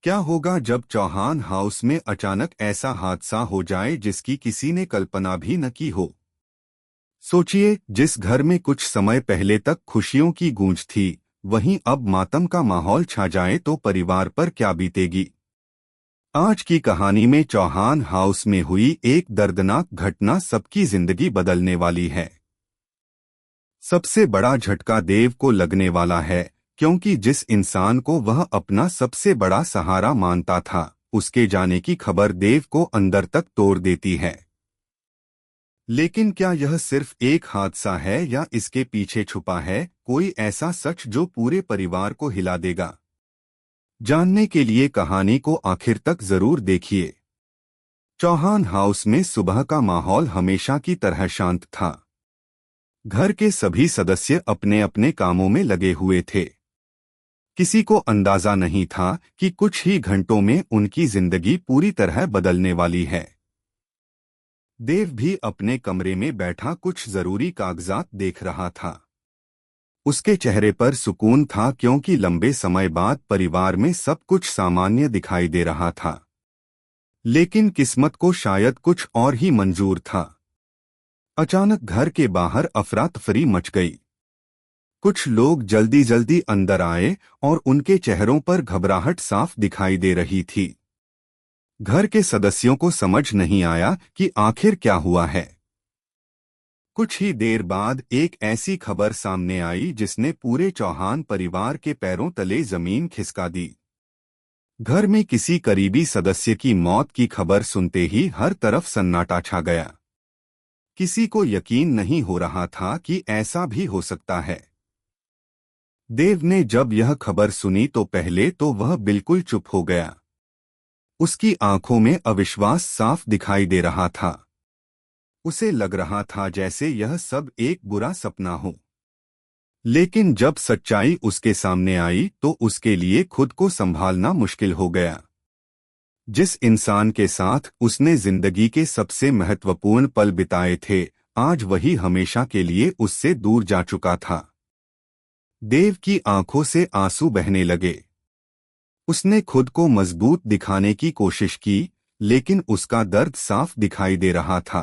क्या होगा जब चौहान हाउस में अचानक ऐसा हादसा हो जाए जिसकी किसी ने कल्पना भी न की हो। सोचिए, जिस घर में कुछ समय पहले तक खुशियों की गूंज थी, वहीं अब मातम का माहौल छा जाए तो परिवार पर क्या बीतेगी। आज की कहानी में चौहान हाउस में हुई एक दर्दनाक घटना सबकी जिंदगी बदलने वाली है। सबसे बड़ा झटका देव को लगने वाला है, क्योंकि जिस इंसान को वह अपना सबसे बड़ा सहारा मानता था, उसके जाने की खबर देव को अंदर तक तोड़ देती है। लेकिन क्या यह सिर्फ एक हादसा है या इसके पीछे छुपा है कोई ऐसा सच जो पूरे परिवार को हिला देगा? जानने के लिए कहानी को आखिर तक जरूर देखिए। चौहान हाउस में सुबह का माहौल हमेशा की तरह शांत था। घर के सभी सदस्य अपने अपने कामों में लगे हुए थे। किसी को अंदाजा नहीं था कि कुछ ही घंटों में उनकी जिंदगी पूरी तरह बदलने वाली है। देव भी अपने कमरे में बैठा कुछ जरूरी कागजात देख रहा था। उसके चेहरे पर सुकून था, क्योंकि लंबे समय बाद परिवार में सब कुछ सामान्य दिखाई दे रहा था। लेकिन किस्मत को शायद कुछ और ही मंजूर था। अचानक घर के बाहर अफरा तफरी मच गई। कुछ लोग जल्दी जल्दी अंदर आए और उनके चेहरों पर घबराहट साफ दिखाई दे रही थी। घर के सदस्यों को समझ नहीं आया कि आखिर क्या हुआ है। कुछ ही देर बाद एक ऐसी खबर सामने आई जिसने पूरे चौहान परिवार के पैरों तले जमीन खिसका दी। घर में किसी करीबी सदस्य की मौत की खबर सुनते ही हर तरफ सन्नाटा छा गया। किसी को यकीन नहीं हो रहा था कि ऐसा भी हो सकता है। देव ने जब यह खबर सुनी तो पहले तो वह बिल्कुल चुप हो गया। उसकी आंखों में अविश्वास साफ दिखाई दे रहा था। उसे लग रहा था जैसे यह सब एक बुरा सपना हो। लेकिन जब सच्चाई उसके सामने आई तो उसके लिए खुद को संभालना मुश्किल हो गया। जिस इंसान के साथ उसने जिंदगी के सबसे महत्वपूर्ण पल बिताए थे, आज वही हमेशा के लिए उससे दूर जा चुका था। देव की आंखों से आंसू बहने लगे। उसने खुद को मजबूत दिखाने की कोशिश की, लेकिन उसका दर्द साफ दिखाई दे रहा था।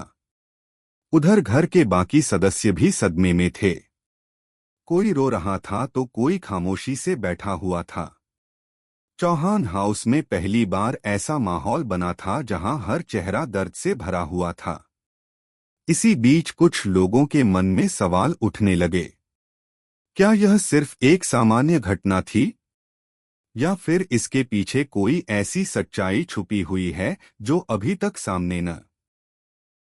उधर घर के बाकी सदस्य भी सदमे में थे। कोई रो रहा था तो कोई खामोशी से बैठा हुआ था। चौहान हाउस में पहली बार ऐसा माहौल बना था जहां हर चेहरा दर्द से भरा हुआ था। इसी बीच कुछ लोगों के मन में सवाल उठने लगे। क्या यह सिर्फ एक सामान्य घटना थी, या फिर इसके पीछे कोई ऐसी सच्चाई छुपी हुई है जो अभी तक सामने न